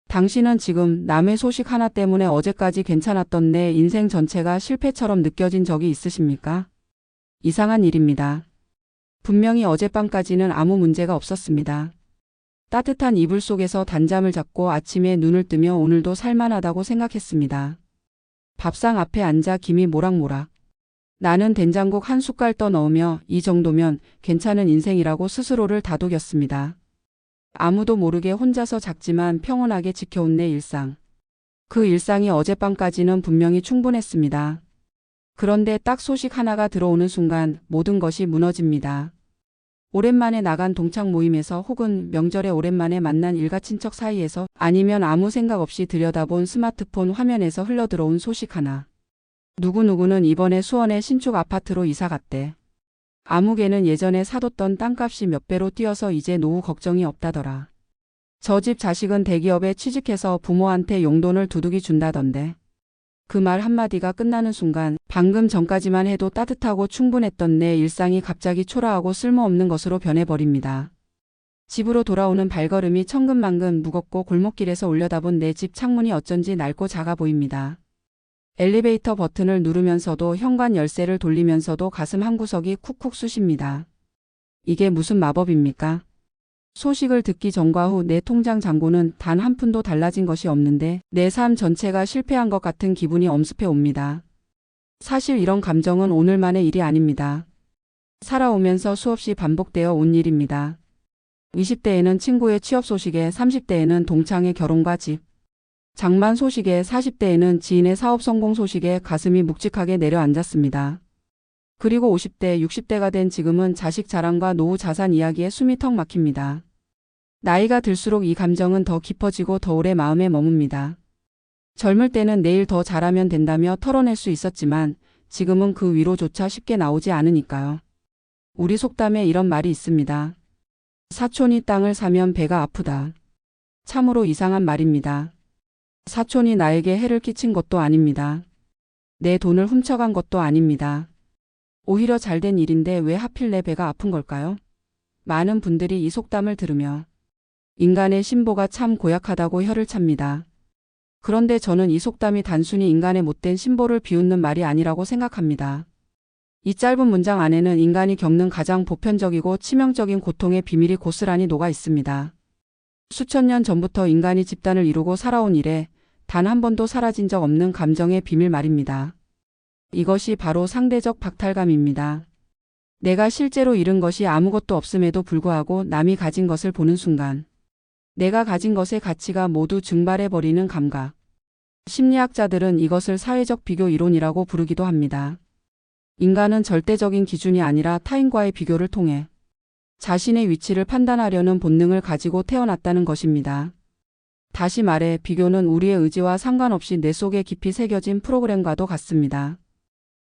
당신은 지금 남의 소식 하나 때문에 어제까지 괜찮았던 내 인생 전체가 실패처럼 느껴진 적이 있으십니까? 이상한 일입니다. 분명히 어젯밤까지는 아무 문제가 없었습니다. 따뜻한 이불 속에서 단잠을 잤고 아침에 눈을 뜨며 오늘도 살만하다고 생각했습니다. 밥상 앞에 앉아 김이 모락모락. 나는 된장국 한 숟갈 떠 넣으며 이 정도면 괜찮은 인생이라고 스스로를 다독였습니다. 아무도 모르게 혼자서 작지만 평온하게 지켜온 내 일상. 그 일상이 어젯밤까지는 분명히 충분했습니다. 그런데 딱 소식 하나가 들어오는 순간 모든 것이 무너집니다. 오랜만에 나간 동창 모임에서 혹은 명절에 오랜만에 만난 일가 친척 사이에서 아니면 아무 생각 없이 들여다본 스마트폰 화면에서 흘러들어온 소식 하나. 누구누구는 이번에 수원의 신축 아파트로 이사 갔대. 아무개는 예전에 사뒀던 땅값이 몇 배로 뛰어서 이제 노후 걱정이 없다더라. 저 집 자식은 대기업에 취직해서 부모한테 용돈을 두둑이 준다던데. 그 말 한마디가 끝나는 순간 방금 전까지만 해도 따뜻하고 충분했던 내 일상이 갑자기 초라하고 쓸모없는 것으로 변해버립니다. 집으로 돌아오는 발걸음이 천근만근 무겁고 골목길에서 올려다본 내 집 창문이 어쩐지 낡고 작아 보입니다. 엘리베이터 버튼을 누르면서도 현관 열쇠를 돌리면서도 가슴 한구석이 쿡쿡 쑤십니다. 이게 무슨 마법입니까? 소식을 듣기 전과 후 내 통장 잔고는 단 한 푼도 달라진 것이 없는데 내 삶 전체가 실패한 것 같은 기분이 엄습해 옵니다. 사실 이런 감정은 오늘만의 일이 아닙니다. 살아오면서 수없이 반복되어 온 일입니다. 20대에는 친구의 취업 소식에 30대에는 동창의 결혼과 집, 장만 소식에 40대에는 지인의 사업 성공 소식에 가슴이 묵직하게 내려앉았습니다. 그리고 50대, 60대가 된 지금은 자식 자랑과 노후 자산 이야기에 숨이 턱 막힙니다. 나이가 들수록 이 감정은 더 깊어지고 더 오래 마음에 머뭅니다. 젊을 때는 내일 더 잘하면 된다며 털어낼 수 있었지만 지금은 그 위로조차 쉽게 나오지 않으니까요. 우리 속담에 이런 말이 있습니다. 사촌이 땅을 사면 배가 아프다. 참으로 이상한 말입니다. 사촌이 나에게 해를 끼친 것도 아닙니다. 내 돈을 훔쳐간 것도 아닙니다. 오히려 잘된 일인데 왜 하필 내 배가 아픈 걸까요? 많은 분들이 이 속담을 들으며 인간의 신보가 참 고약하다고 혀를 찹니다. 그런데 저는 이 속담이 단순히 인간의 못된 신보를 비웃는 말이 아니라고 생각합니다. 이 짧은 문장 안에는 인간이 겪는 가장 보편적이고 치명적인 고통의 비밀이 고스란히 녹아 있습니다. 수천 년 전부터 인간이 집단을 이루고 살아온 이래 단 한 번도 사라진 적 없는 감정의 비밀 말입니다. 이것이 바로 상대적 박탈감입니다. 내가 실제로 잃은 것이 아무것도 없음에도 불구하고 남이 가진 것을 보는 순간 내가 가진 것의 가치가 모두 증발해버리는 감각. 심리학자들은 이것을 사회적 비교 이론이라고 부르기도 합니다. 인간은 절대적인 기준이 아니라 타인과의 비교를 통해 자신의 위치를 판단하려는 본능을 가지고 태어났다는 것입니다. 다시 말해 비교는 우리의 의지와 상관없이 뇌 속에 깊이 새겨진 프로그램과도 같습니다.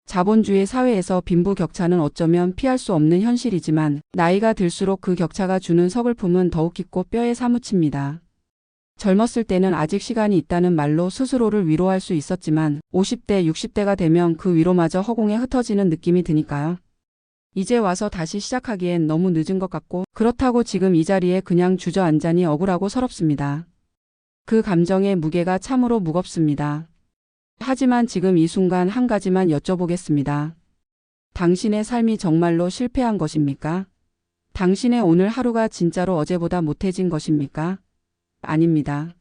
자본주의 사회에서 빈부격차는 어쩌면 피할 수 없는 현실이지만 나이가 들수록 그 격차가 주는 서글픔은 더욱 깊고 뼈에 사무칩니다. 젊었을 때는 아직 시간이 있다는 말로 스스로를 위로할 수 있었지만 50대, 60대가 되면 그 위로마저 허공에 흩어지는 느낌이 드니까요. 이제 와서 다시 시작하기엔 너무 늦은 것 같고 그렇다고 지금 이 자리에 그냥 주저앉자니 억울하고 서럽습니다. 그 감정의 무게가 참으로 무겁습니다. 하지만 지금 이 순간 한 가지만 여쭤보겠습니다. 당신의 삶이 정말로 실패한 것입니까? 당신의 오늘 하루가 진짜로 어제보다 못해진 것입니까? 아닙니다.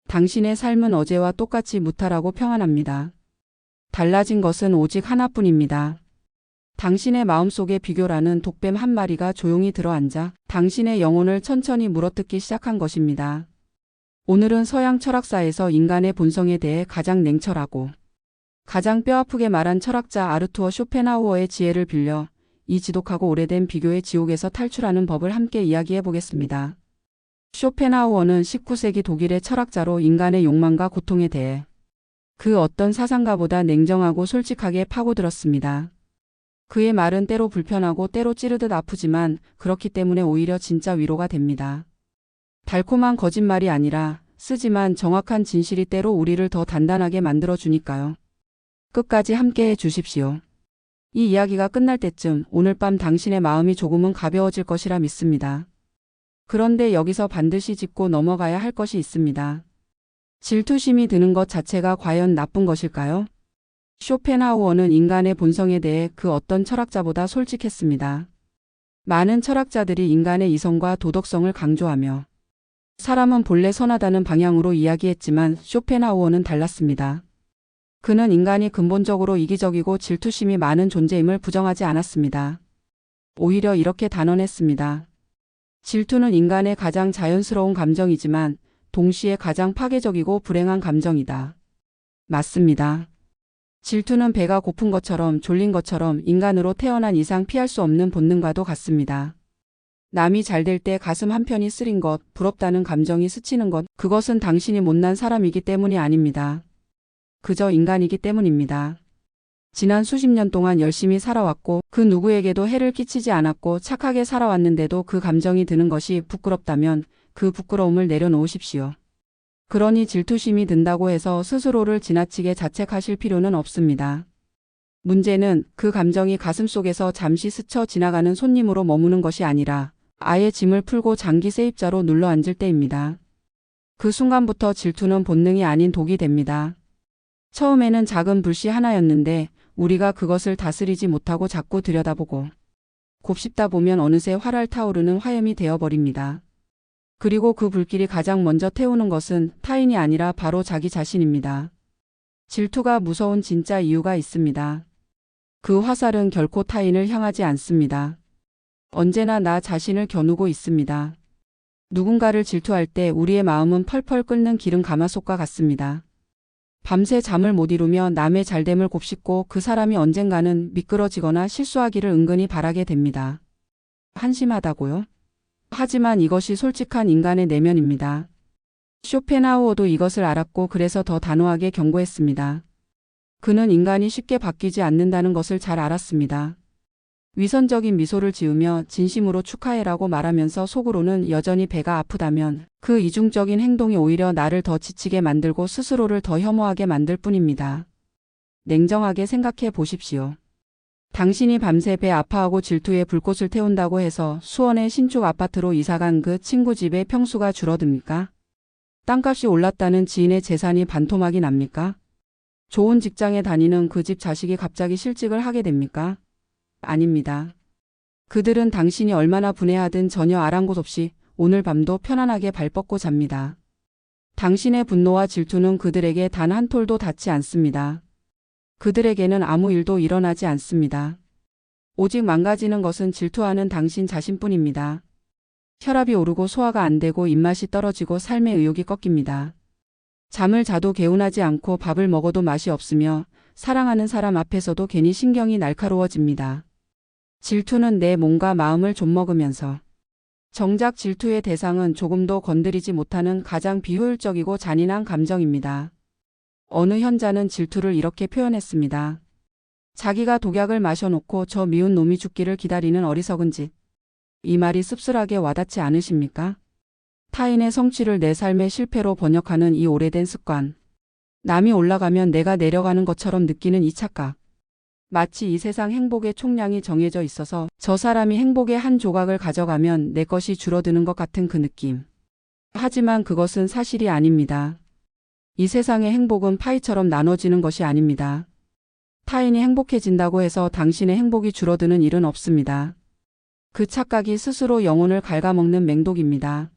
당신의 삶은 어제와 똑같이 무탈하고 평안합니다. 달라진 것은 오직 하나뿐입니다. 당신의 마음속에 비교라는 독뱀 한 마리가 조용히 들어앉아 당신의 영혼을 천천히 물어뜯기 시작한 것입니다. 오늘은 서양 철학사에서 인간의 본성에 대해 가장 냉철하고 가장 뼈아프게 말한 철학자 아르투어 쇼펜하우어의 지혜를 빌려 이 지독하고 오래된 비교의 지옥에서 탈출하는 법을 함께 이야기해 보겠습니다. 쇼펜하우어는 19세기 독일의 철학자로 인간의 욕망과 고통에 대해 그 어떤 사상가보다 냉정하고 솔직하게 파고들었습니다. 그의 말은 때로 불편하고 때로 찌르듯 아프지만 그렇기 때문에 오히려 진짜 위로가 됩니다. 달콤한 거짓말이 아니라 쓰지만 정확한 진실이 때로 우리를 더 단단하게 만들어주니까요. 끝까지 함께해 주십시오. 이 이야기가 끝날 때쯤 오늘 밤 당신의 마음이 조금은 가벼워질 것이라 믿습니다. 그런데 여기서 반드시 짚고 넘어가야 할 것이 있습니다. 질투심이 드는 것 자체가 과연 나쁜 것일까요? 쇼펜하우어는 인간의 본성에 대해 그 어떤 철학자보다 솔직했습니다. 많은 철학자들이 인간의 이성과 도덕성을 강조하며 사람은 본래 선하다는 방향으로 이야기했지만 쇼펜하우어는 달랐습니다. 그는 인간이 근본적으로 이기적이고 질투심이 많은 존재임을 부정하지 않았습니다. 오히려 이렇게 단언했습니다. 질투는 인간의 가장 자연스러운 감정이지만 동시에 가장 파괴적이고 불행한 감정이다. 맞습니다. 질투는 배가 고픈 것처럼 졸린 것처럼 인간으로 태어난 이상 피할 수 없는 본능과도 같습니다. 남이 잘 될 때 가슴 한편이 쓰린 것, 부럽다는 감정이 스치는 것, 그것은 당신이 못난 사람이기 때문이 아닙니다. 그저 인간이기 때문입니다. 지난 수십 년 동안 열심히 살아왔고 그 누구에게도 해를 끼치지 않았고 착하게 살아왔는데도 그 감정이 드는 것이 부끄럽다면 그 부끄러움을 내려놓으십시오. 그러니 질투심이 든다고 해서 스스로를 지나치게 자책하실 필요는 없습니다. 문제는 그 감정이 가슴속에서 잠시 스쳐 지나가는 손님으로 머무는 것이 아니라 아예 짐을 풀고 장기 세입자로 눌러앉을 때입니다. 그 순간부터 질투는 본능이 아닌 독이 됩니다. 처음에는 작은 불씨 하나였는데 우리가 그것을 다스리지 못하고 자꾸 들여다보고 곱씹다 보면 어느새 활활 타오르는 화염이 되어버립니다. 그리고 그 불길이 가장 먼저 태우는 것은 타인이 아니라 바로 자기 자신입니다. 질투가 무서운 진짜 이유가 있습니다. 그 화살은 결코 타인을 향하지 않습니다. 언제나 나 자신을 겨누고 있습니다. 누군가를 질투할 때 우리의 마음은 펄펄 끓는 기름 가마솥과 같습니다. 밤새 잠을 못 이루며 남의 잘됨을 곱씹고 그 사람이 언젠가는 미끄러지거나 실수하기를 은근히 바라게 됩니다. 한심하다고요? 하지만 이것이 솔직한 인간의 내면입니다. 쇼펜하우어도 이것을 알았고 그래서 더 단호하게 경고했습니다. 그는 인간이 쉽게 바뀌지 않는다는 것을 잘 알았습니다. 위선적인 미소를 지으며 진심으로 축하해라고 말하면서 속으로는 여전히 배가 아프다면 그 이중적인 행동이 오히려 나를 더 지치게 만들고 스스로를 더 혐오하게 만들 뿐입니다. 냉정하게 생각해 보십시오. 당신이 밤새 배 아파하고 질투에 불꽃을 태운다고 해서 수원의 신축 아파트로 이사간 그 친구 집의 평수가 줄어듭니까? 땅값이 올랐다는 지인의 재산이 반토막이 납니까? 좋은 직장에 다니는 그 집 자식이 갑자기 실직을 하게 됩니까? 아닙니다. 그들은 당신이 얼마나 분해하든 전혀 아랑곳 없이 오늘 밤도 편안하게 발 뻗고 잡니다. 당신의 분노와 질투는 그들에게 단 한 톨도 닿지 않습니다. 그들에게는 아무 일도 일어나지 않습니다. 오직 망가지는 것은 질투하는 당신 자신뿐입니다. 혈압이 오르고 소화가 안 되고 입맛이 떨어지고 삶의 의욕이 꺾입니다. 잠을 자도 개운하지 않고 밥을 먹어도 맛이 없으며 사랑하는 사람 앞에서도 괜히 신경이 날카로워집니다. 질투는 내 몸과 마음을 좀먹으면서 정작 질투의 대상은 조금도 건드리지 못하는 가장 비효율적이고 잔인한 감정입니다. 어느 현자는 질투를 이렇게 표현했습니다. 자기가 독약을 마셔놓고 저 미운 놈이 죽기를 기다리는 어리석은 짓. 이 말이 씁쓸하게 와닿지 않으십니까? 타인의 성취를 내 삶의 실패로 번역하는 이 오래된 습관. 남이 올라가면 내가 내려가는 것처럼 느끼는 이 착각. 마치 이 세상 행복의 총량이 정해져 있어서 저 사람이 행복의 한 조각을 가져가면 내 것이 줄어드는 것 같은 그 느낌. 하지만 그것은 사실이 아닙니다. 이 세상의 행복은 파이처럼 나눠지는 것이 아닙니다. 타인이 행복해진다고 해서 당신의 행복이 줄어드는 일은 없습니다. 그 착각이 스스로 영혼을 갉아먹는 맹독입니다.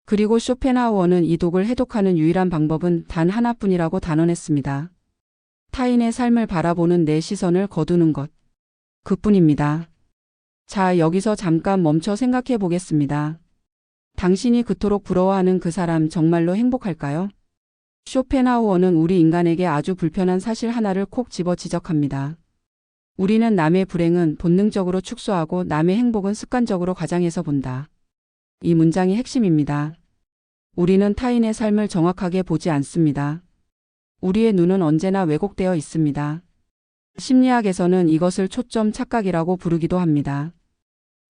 그리고 쇼펜하우어는 이 독을 해독하는 유일한 방법은 단 하나뿐이라고 단언했습니다. 타인의 삶을 바라보는 내 시선을 거두는 것. 그뿐입니다. 자, 여기서 잠깐 멈춰 생각해 보겠습니다. 당신이 그토록 부러워하는 그 사람 정말로 행복할까요? 쇼펜하우어는 우리 인간에게 아주 불편한 사실 하나를 콕 집어 지적합니다. 우리는 남의 불행은 본능적으로 축소하고 남의 행복은 습관적으로 과장해서 본다. 이 문장이 핵심입니다. 우리는 타인의 삶을 정확하게 보지 않습니다. 우리의 눈은 언제나 왜곡되어 있습니다. 심리학에서는 이것을 초점 착각이라고 부르기도 합니다.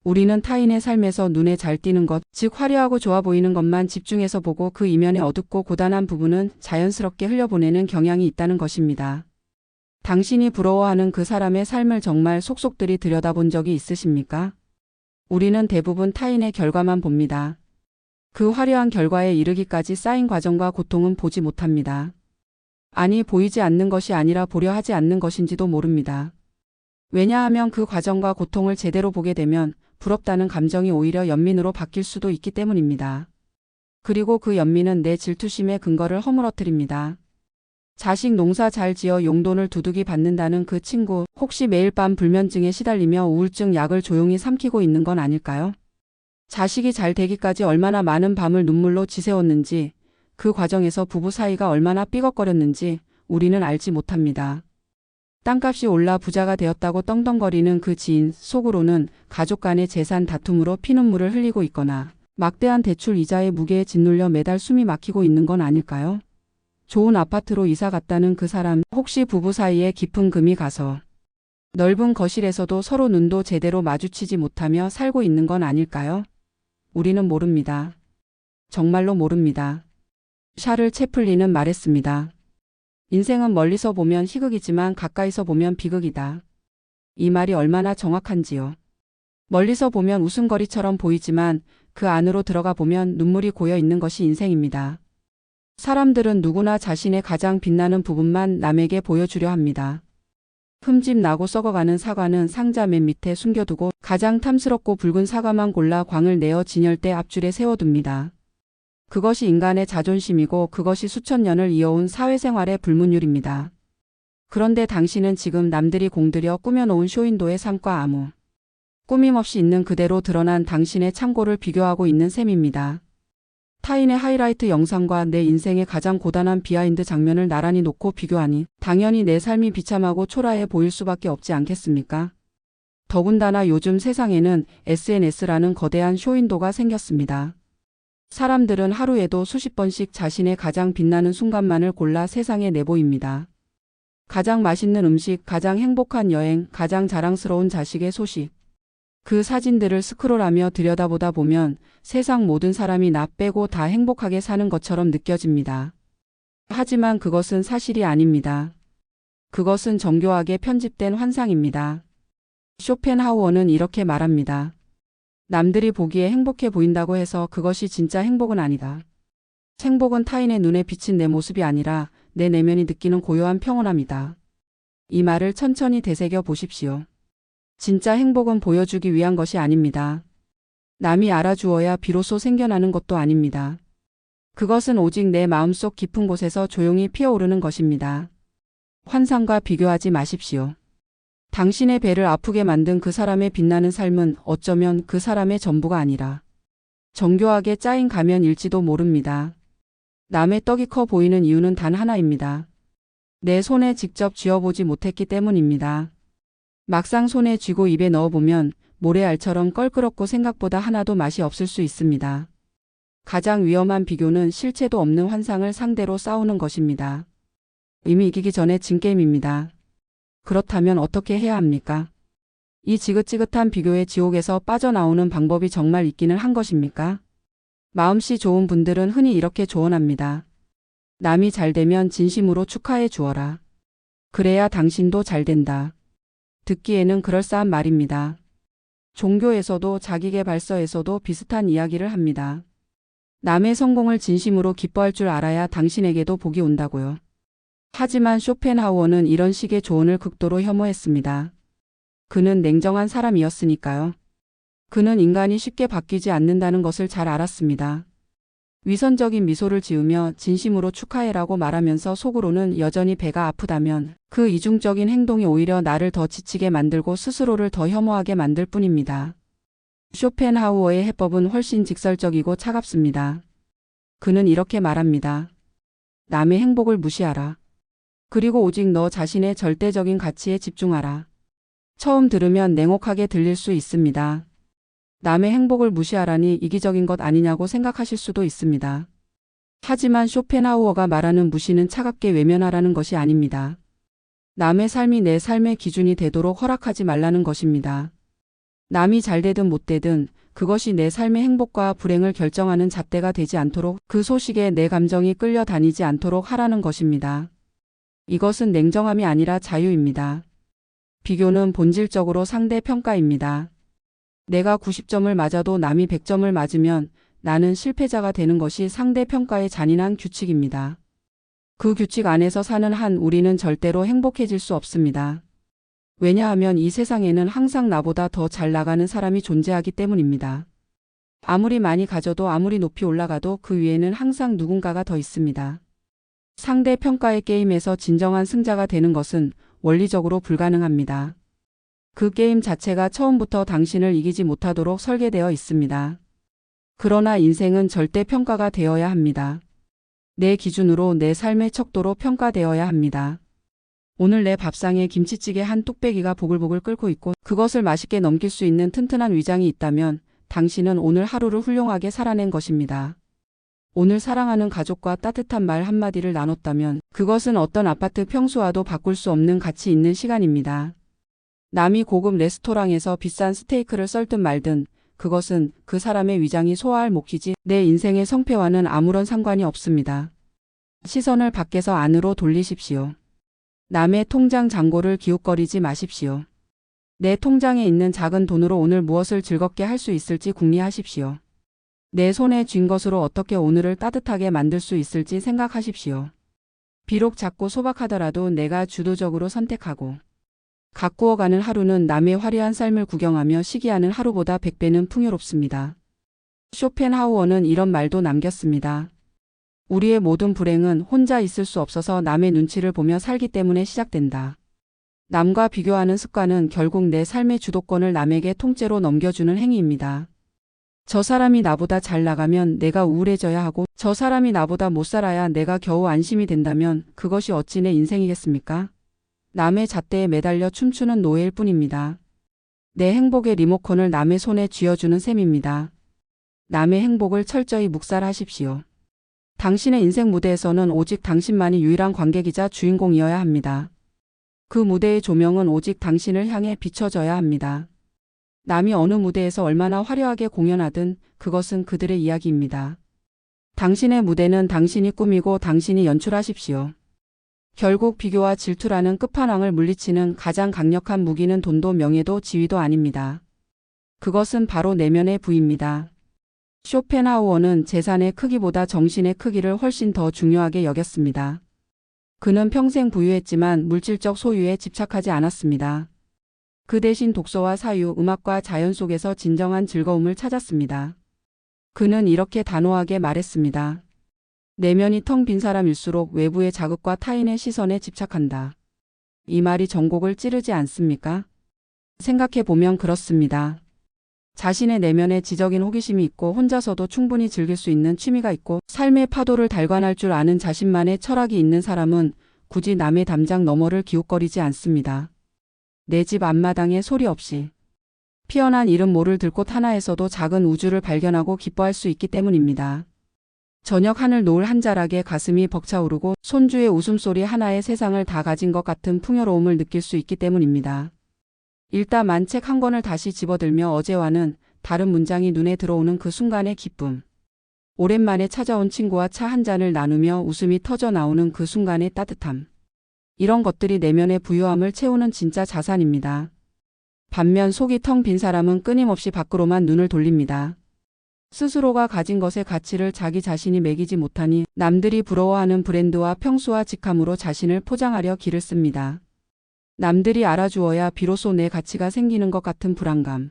우리는 타인의 삶에서 눈에 잘 띄는 것, 즉 화려하고 좋아 보이는 것만 집중해서 보고 그 이면의 어둡고 고단한 부분은 자연스럽게 흘려보내는 경향이 있다는 것입니다. 당신이 부러워하는 그 사람의 삶을 정말 속속들이 들여다본 적이 있으십니까? 우리는 대부분 타인의 결과만 봅니다. 그 화려한 결과에 이르기까지 쌓인 과정과 고통은 보지 못합니다. 아니, 보이지 않는 것이 아니라 보려 하지 않는 것인지도 모릅니다. 왜냐하면 그 과정과 고통을 제대로 보게 되면 부럽다는 감정이 오히려 연민으로 바뀔 수도 있기 때문입니다. 그리고 그 연민은 내 질투심의 근거를 허물어뜨립니다. 자식 농사 잘 지어 용돈을 두둑이 받는다는 그 친구, 혹시 매일 밤 불면증에 시달리며 우울증 약을 조용히 삼키고 있는 건 아닐까요? 자식이 잘 되기까지 얼마나 많은 밤을 눈물로 지새웠는지, 그 과정에서 부부 사이가 얼마나 삐걱거렸는지 우리는 알지 못합니다. 땅값이 올라 부자가 되었다고 떵떵거리는 그 지인, 속으로는 가족 간의 재산 다툼으로 피눈물을 흘리고 있거나 막대한 대출 이자의 무게에 짓눌려 매달 숨이 막히고 있는 건 아닐까요? 좋은 아파트로 이사 갔다는 그 사람, 혹시 부부 사이에 깊은 금이 가서 넓은 거실에서도 서로 눈도 제대로 마주치지 못하며 살고 있는 건 아닐까요? 우리는 모릅니다. 정말로 모릅니다. 샤를 채플린은 말했습니다. 인생은 멀리서 보면 희극이지만 가까이서 보면 비극이다. 이 말이 얼마나 정확한지요. 멀리서 보면 웃음거리처럼 보이지만 그 안으로 들어가 보면 눈물이 고여 있는 것이 인생입니다. 사람들은 누구나 자신의 가장 빛나는 부분만 남에게 보여주려 합니다. 흠집 나고 썩어가는 사과는 상자 맨 밑에 숨겨두고 가장 탐스럽고 붉은 사과만 골라 광을 내어 진열대 앞줄에 세워둡니다. 그것이 인간의 자존심이고 그것이 수천 년을 이어온 사회생활의 불문율입니다. 그런데 당신은 지금 남들이 공들여 꾸며놓은 쇼윈도의 삶과 아무 꾸밈없이 있는 그대로 드러난 당신의 창고를 비교하고 있는 셈입니다. 타인의 하이라이트 영상과 내 인생의 가장 고단한 비하인드 장면을 나란히 놓고 비교하니 당연히 내 삶이 비참하고 초라해 보일 수밖에 없지 않겠습니까? 더군다나 요즘 세상에는 SNS라는 거대한 쇼윈도가 생겼습니다. 사람들은 하루에도 수십 번씩 자신의 가장 빛나는 순간만을 골라 세상에 내보입니다. 가장 맛있는 음식, 가장 행복한 여행, 가장 자랑스러운 자식의 소식. 그 사진들을 스크롤하며 들여다보다 보면 세상 모든 사람이 나 빼고 다 행복하게 사는 것처럼 느껴집니다. 하지만 그것은 사실이 아닙니다. 그것은 정교하게 편집된 환상입니다. 쇼펜하우어는 이렇게 말합니다. 남들이 보기에 행복해 보인다고 해서 그것이 진짜 행복은 아니다. 행복은 타인의 눈에 비친 내 모습이 아니라 내 내면이 느끼는 고요한 평온함이다. 이 말을 천천히 되새겨 보십시오. 진짜 행복은 보여주기 위한 것이 아닙니다. 남이 알아주어야 비로소 생겨나는 것도 아닙니다. 그것은 오직 내 마음속 깊은 곳에서 조용히 피어오르는 것입니다. 환상과 비교하지 마십시오. 당신의 배를 아프게 만든 그 사람의 빛나는 삶은 어쩌면 그 사람의 전부가 아니라 정교하게 짜인 가면일지도 모릅니다. 남의 떡이 커 보이는 이유는 단 하나입니다. 내 손에 직접 쥐어보지 못했기 때문입니다. 막상 손에 쥐고 입에 넣어보면 모래알처럼 껄끄럽고 생각보다 하나도 맛이 없을 수 있습니다. 가장 위험한 비교는 실체도 없는 환상을 상대로 싸우는 것입니다. 이미 이기기 전에 진 게임입니다. 그렇다면 어떻게 해야 합니까? 이 지긋지긋한 비교의 지옥에서 빠져나오는 방법이 정말 있기는 한 것입니까? 마음씨 좋은 분들은 흔히 이렇게 조언합니다. 남이 잘 되면 진심으로 축하해 주어라. 그래야 당신도 잘 된다. 듣기에는 그럴싸한 말입니다. 종교에서도 자기계발서에서도 비슷한 이야기를 합니다. 남의 성공을 진심으로 기뻐할 줄 알아야 당신에게도 복이 온다고요. 하지만 쇼펜하우어는 이런 식의 조언을 극도로 혐오했습니다. 그는 냉정한 사람이었으니까요. 그는 인간이 쉽게 바뀌지 않는다는 것을 잘 알았습니다. 위선적인 미소를 지으며 진심으로 축하해라고 말하면서 속으로는 여전히 배가 아프다면 그 이중적인 행동이 오히려 나를 더 지치게 만들고 스스로를 더 혐오하게 만들 뿐입니다. 쇼펜하우어의 해법은 훨씬 직설적이고 차갑습니다. 그는 이렇게 말합니다. 남의 행복을 무시하라. 그리고 오직 너 자신의 절대적인 가치에 집중하라. 처음 들으면 냉혹하게 들릴 수 있습니다. 남의 행복을 무시하라니 이기적인 것 아니냐고 생각하실 수도 있습니다. 하지만 쇼펜하우어가 말하는 무시는 차갑게 외면하라는 것이 아닙니다. 남의 삶이 내 삶의 기준이 되도록 허락하지 말라는 것입니다. 남이 잘 되든 못 되든 그것이 내 삶의 행복과 불행을 결정하는 잣대가 되지 않도록 그 소식에 내 감정이 끌려다니지 않도록 하라는 것입니다. 이것은 냉정함이 아니라 자유입니다. 비교는 본질적으로 상대 평가입니다. 내가 90점을 맞아도 남이 100점을 맞으면 나는 실패자가 되는 것이 상대평가의 잔인한 규칙입니다. 그 규칙 안에서 사는 한 우리는 절대로 행복해질 수 없습니다. 왜냐하면 이 세상에는 항상 나보다 더 잘 나가는 사람이 존재하기 때문입니다. 아무리 많이 가져도 아무리 높이 올라가도 그 위에는 항상 누군가가 더 있습니다. 상대평가의 게임에서 진정한 승자가 되는 것은 원리적으로 불가능합니다. 그 게임 자체가 처음부터 당신을 이기지 못하도록 설계되어 있습니다. 그러나 인생은 절대 평가가 되어야 합니다. 내 기준으로 내 삶의 척도로 평가되어야 합니다. 오늘 내 밥상에 김치찌개 한 뚝배기가 보글보글 끓고 있고 그것을 맛있게 넘길 수 있는 튼튼한 위장이 있다면 당신은 오늘 하루를 훌륭하게 살아낸 것입니다. 오늘 사랑하는 가족과 따뜻한 말 한마디를 나눴다면 그것은 어떤 아파트 평수와도 바꿀 수 없는 가치 있는 시간입니다. 남이 고급 레스토랑에서 비싼 스테이크를 썰든 말든 그것은 그 사람의 위장이 소화할 몫이지 내 인생의 성패와는 아무런 상관이 없습니다. 시선을 밖에서 안으로 돌리십시오. 남의 통장 잔고를 기웃거리지 마십시오. 내 통장에 있는 작은 돈으로 오늘 무엇을 즐겁게 할 수 있을지 궁리하십시오. 내 손에 쥔 것으로 어떻게 오늘을 따뜻하게 만들 수 있을지 생각하십시오. 비록 작고 소박하더라도 내가 주도적으로 선택하고 가꾸어가는 하루는 남의 화려한 삶을 구경하며 시기하는 하루보다 100배는 풍요롭습니다. 쇼펜하우어는 이런 말도 남겼습니다. 우리의 모든 불행은 혼자 있을 수 없어서 남의 눈치를 보며 살기 때문에 시작된다. 남과 비교하는 습관은 결국 내 삶의 주도권을 남에게 통째로 넘겨주는 행위입니다. 저 사람이 나보다 잘 나가면 내가 우울해져야 하고 저 사람이 나보다 못 살아야 내가 겨우 안심이 된다면 그것이 어찌 내 인생이겠습니까? 남의 잣대에 매달려 춤추는 노예일 뿐입니다. 내 행복의 리모컨을 남의 손에 쥐어주는 셈입니다. 남의 행복을 철저히 묵살하십시오. 당신의 인생 무대에서는 오직 당신만이 유일한 관객이자 주인공이어야 합니다. 그 무대의 조명은 오직 당신을 향해 비춰져야 합니다. 남이 어느 무대에서 얼마나 화려하게 공연하든 그것은 그들의 이야기입니다. 당신의 무대는 당신이 꾸미고 당신이 연출하십시오. 결국 비교와 질투라는 끝판왕을 물리치는 가장 강력한 무기는 돈도 명예도 지위도 아닙니다. 그것은 바로 내면의 부입니다. 쇼펜하우어는 재산의 크기보다 정신의 크기를 훨씬 더 중요하게 여겼습니다. 그는 평생 부유했지만 물질적 소유에 집착하지 않았습니다. 그 대신 독서와 사유, 음악과 자연 속에서 진정한 즐거움을 찾았습니다. 그는 이렇게 단호하게 말했습니다. 내면이 텅 빈 사람일수록 외부의 자극과 타인의 시선에 집착한다. 이 말이 전곡을 찌르지 않습니까? 생각해보면 그렇습니다. 자신의 내면에 지적인 호기심이 있고 혼자서도 충분히 즐길 수 있는 취미가 있고 삶의 파도를 달관할 줄 아는 자신만의 철학이 있는 사람은 굳이 남의 담장 너머를 기웃거리지 않습니다. 내 집 앞마당에 소리 없이 피어난 이름 모를 들꽃 하나에서도 작은 우주를 발견하고 기뻐할 수 있기 때문입니다. 저녁 하늘 노을 한 자락에 가슴이 벅차오르고 손주의 웃음소리 하나에 세상을 다 가진 것 같은 풍요로움을 느낄 수 있기 때문입니다. 읽다 만 책 한 권을 다시 집어들며 어제와는 다른 문장이 눈에 들어오는 그 순간의 기쁨. 오랜만에 찾아온 친구와 차 한 잔을 나누며 웃음이 터져 나오는 그 순간의 따뜻함. 이런 것들이 내면의 부유함을 채우는 진짜 자산입니다. 반면 속이 텅 빈 사람은 끊임없이 밖으로만 눈을 돌립니다. 스스로가 가진 것의 가치를 자기 자신이 매기지 못하니 남들이 부러워하는 브랜드와 평수와 직함으로 자신을 포장하려 기를 씁니다. 남들이 알아주어야 비로소 내 가치가 생기는 것 같은 불안감.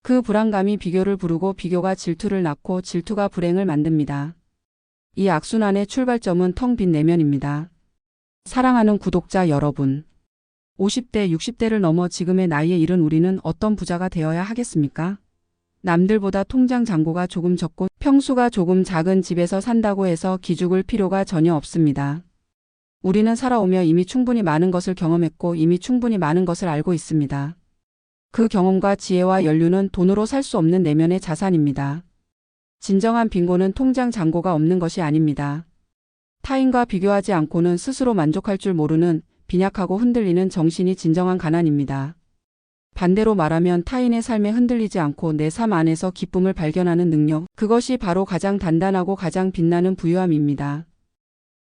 그 불안감이 비교를 부르고 비교가 질투를 낳고 질투가 불행을 만듭니다. 이 악순환의 출발점은 텅 빈 내면입니다. 사랑하는 구독자 여러분, 50대, 60대를 넘어 지금의 나이에 이른 우리는 어떤 부자가 되어야 하겠습니까? 남들보다 통장 잔고가 조금 적고 평수가 조금 작은 집에서 산다고 해서 기죽을 필요가 전혀 없습니다. 우리는 살아오며 이미 충분히 많은 것을 경험했고 이미 충분히 많은 것을 알고 있습니다. 그 경험과 지혜와 연륜은 돈으로 살 수 없는 내면의 자산입니다. 진정한 빈곤은 통장 잔고가 없는 것이 아닙니다. 타인과 비교하지 않고는 스스로 만족할 줄 모르는 빈약하고 흔들리는 정신이 진정한 가난입니다. 반대로 말하면 타인의 삶에 흔들리지 않고 내 삶 안에서 기쁨을 발견하는 능력, 그것이 바로 가장 단단하고 가장 빛나는 부유함입니다.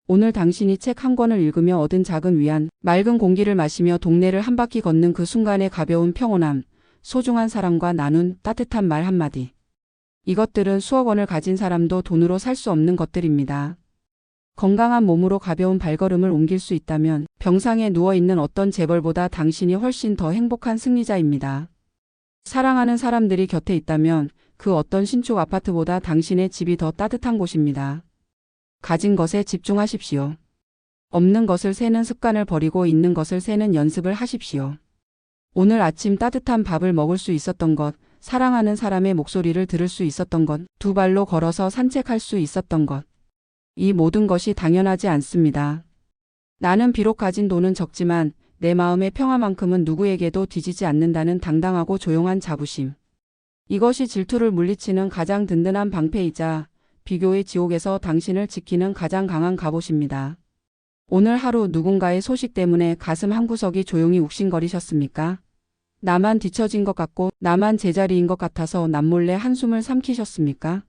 오늘 당신이 책 한 권을 읽으며 얻은 작은 위안, 맑은 공기를 마시며 동네를 한 바퀴 걷는 그 순간의 가벼운 평온함, 소중한 사람과 나눈 따뜻한 말 한마디. 이것들은 수억 원을 가진 사람도 돈으로 살 수 없는 것들입니다. 건강한 몸으로 가벼운 발걸음을 옮길 수 있다면 병상에 누워있는 어떤 재벌보다 당신이 훨씬 더 행복한 승리자입니다. 사랑하는 사람들이 곁에 있다면 그 어떤 신축 아파트보다 당신의 집이 더 따뜻한 곳입니다. 가진 것에 집중하십시오. 없는 것을 세는 습관을 버리고 있는 것을 세는 연습을 하십시오. 오늘 아침 따뜻한 밥을 먹을 수 있었던 것, 사랑하는 사람의 목소리를 들을 수 있었던 것, 두 발로 걸어서 산책할 수 있었던 것. 이 모든 것이 당연하지 않습니다. 나는 비록 가진 돈은 적지만 내 마음의 평화만큼은 누구에게도 뒤지지 않는다는 당당하고 조용한 자부심. 이것이 질투를 물리치는 가장 든든한 방패이자 비교의 지옥에서 당신을 지키는 가장 강한 갑옷입니다. 오늘 하루 누군가의 소식 때문에 가슴 한구석이 조용히 욱신거리셨습니까? 나만 뒤처진 것 같고 나만 제자리인 것 같아서 남몰래 한숨을 삼키셨습니까?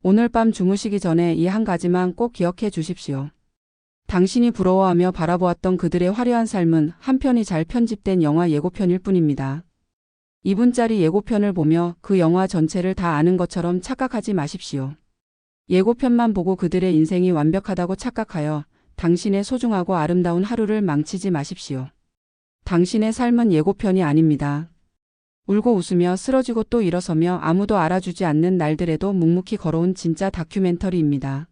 오늘 밤 주무시기 전에 이 한 가지만 꼭 기억해 주십시오. 당신이 부러워하며 바라보았던 그들의 화려한 삶은 한 편이 잘 편집된 영화 예고편일 뿐입니다. 2분짜리 예고편을 보며 그 영화 전체를 다 아는 것처럼 착각하지 마십시오. 예고편만 보고 그들의 인생이 완벽하다고 착각하여 당신의 소중하고 아름다운 하루를 망치지 마십시오. 당신의 삶은 예고편이 아닙니다. 울고 웃으며 쓰러지고 또 일어서며 아무도 알아주지 않는 날들에도 묵묵히 걸어온 진짜 다큐멘터리입니다.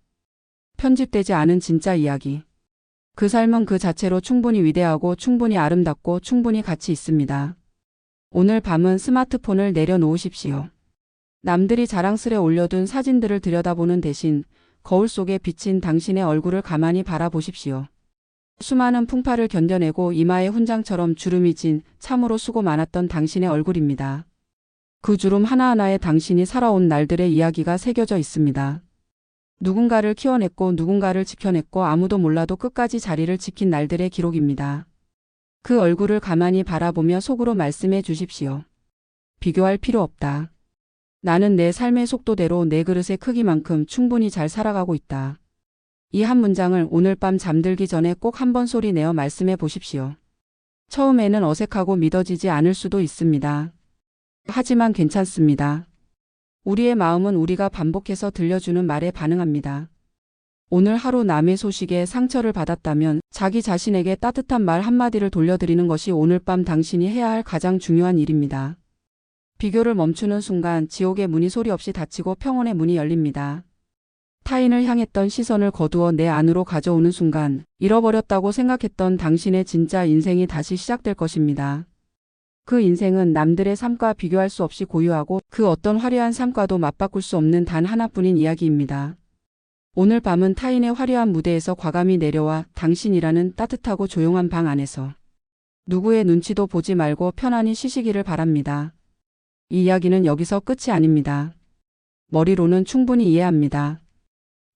편집되지 않은 진짜 이야기. 그 삶은 그 자체로 충분히 위대하고 충분히 아름답고 충분히 가치 있습니다. 오늘 밤은 스마트폰을 내려놓으십시오. 남들이 자랑스레 올려둔 사진들을 들여다보는 대신 거울 속에 비친 당신의 얼굴을 가만히 바라보십시오. 수많은 풍파를 견뎌내고 이마에 훈장처럼 주름이 진 참으로 수고 많았던 당신의 얼굴입니다. 그 주름 하나하나에 당신이 살아온 날들의 이야기가 새겨져 있습니다. 누군가를 키워냈고 누군가를 지켜냈고 아무도 몰라도 끝까지 자리를 지킨 날들의 기록입니다. 그 얼굴을 가만히 바라보며 속으로 말씀해 주십시오. 비교할 필요 없다. 나는 내 삶의 속도대로 내 그릇의 크기만큼 충분히 잘 살아가고 있다. 이 한 문장을 오늘 밤 잠들기 전에 꼭 한번 소리 내어 말씀해 보십시오. 처음에는 어색하고 믿어지지 않을 수도 있습니다. 하지만 괜찮습니다. 우리의 마음은 우리가 반복해서 들려주는 말에 반응합니다. 오늘 하루 남의 소식에 상처를 받았다면 자기 자신에게 따뜻한 말 한마디를 돌려드리는 것이 오늘 밤 당신이 해야 할 가장 중요한 일입니다. 비교를 멈추는 순간 지옥의 문이 소리 없이 닫히고 평온의 문이 열립니다. 타인을 향했던 시선을 거두어 내 안으로 가져오는 순간 잃어버렸다고 생각했던 당신의 진짜 인생이 다시 시작될 것입니다. 그 인생은 남들의 삶과 비교할 수 없이 고유하고 그 어떤 화려한 삶과도 맞바꿀 수 없는 단 하나뿐인 이야기입니다. 오늘 밤은 타인의 화려한 무대에서 과감히 내려와 당신이라는 따뜻하고 조용한 방 안에서 누구의 눈치도 보지 말고 편안히 쉬시기를 바랍니다. 이 이야기는 여기서 끝이 아닙니다. 머리로는 충분히 이해합니다.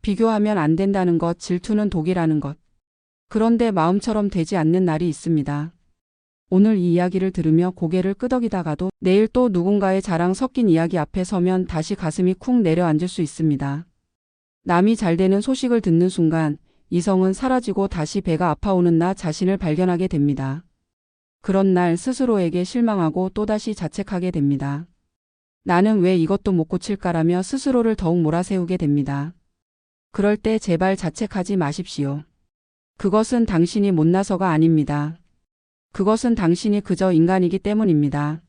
비교하면 안 된다는 것, 질투는 독이라는 것. 그런데 마음처럼 되지 않는 날이 있습니다. 오늘 이 이야기를 들으며 고개를 끄덕이다가도 내일 또 누군가의 자랑 섞인 이야기 앞에 서면 다시 가슴이 쿵 내려앉을 수 있습니다. 남이 잘 되는 소식을 듣는 순간 이성은 사라지고 다시 배가 아파오는 나 자신을 발견하게 됩니다. 그런 날 스스로에게 실망하고 또다시 자책하게 됩니다. 나는 왜 이것도 못 고칠까라며 스스로를 더욱 몰아세우게 됩니다. 그럴 때 제발 자책하지 마십시오. 그것은 당신이 못나서가 아닙니다. 그것은 당신이 그저 인간이기 때문입니다.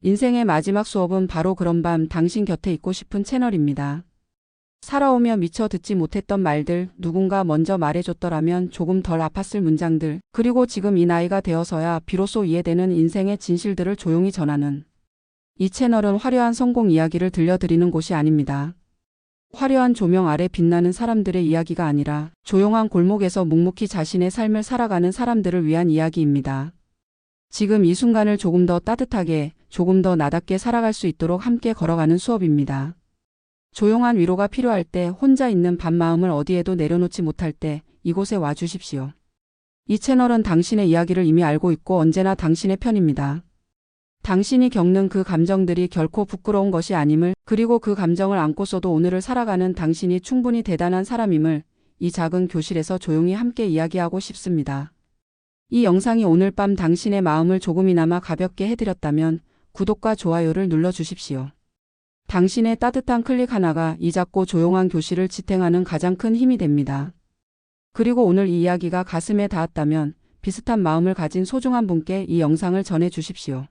인생의 마지막 수업은 바로 그런 밤 당신 곁에 있고 싶은 채널입니다. 살아오며 미처 듣지 못했던 말들, 누군가 먼저 말해줬더라면 조금 덜 아팠을 문장들, 그리고 지금 이 나이가 되어서야 비로소 이해되는 인생의 진실들을 조용히 전하는 이 채널은 화려한 성공 이야기를 들려드리는 곳이 아닙니다. 화려한 조명 아래 빛나는 사람들의 이야기가 아니라 조용한 골목에서 묵묵히 자신의 삶을 살아가는 사람들을 위한 이야기입니다. 지금 이 순간을 조금 더 따뜻하게, 조금 더 나답게 살아갈 수 있도록 함께 걸어가는 수업입니다. 조용한 위로가 필요할 때, 혼자 있는 밤 마음을 어디에도 내려놓지 못할 때 이곳에 와주십시오. 이 채널은 당신의 이야기를 이미 알고 있고 언제나 당신의 편입니다. 당신이 겪는 그 감정들이 결코 부끄러운 것이 아님을, 그리고 그 감정을 안고서도 오늘을 살아가는 당신이 충분히 대단한 사람임을 이 작은 교실에서 조용히 함께 이야기하고 싶습니다. 이 영상이 오늘 밤 당신의 마음을 조금이나마 가볍게 해드렸다면 구독과 좋아요를 눌러주십시오. 당신의 따뜻한 클릭 하나가 이 작고 조용한 교실을 지탱하는 가장 큰 힘이 됩니다. 그리고 오늘 이 이야기가 가슴에 닿았다면 비슷한 마음을 가진 소중한 분께 이 영상을 전해 주십시오.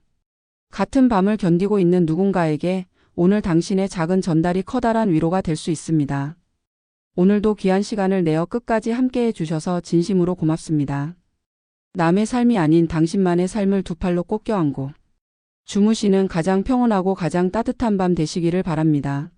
같은 밤을 견디고 있는 누군가에게 오늘 당신의 작은 전달이 커다란 위로가 될 수 있습니다. 오늘도 귀한 시간을 내어 끝까지 함께해 주셔서 진심으로 고맙습니다. 남의 삶이 아닌 당신만의 삶을 두 팔로 꼭 껴안고 주무시는 가장 평온하고 가장 따뜻한 밤 되시기를 바랍니다.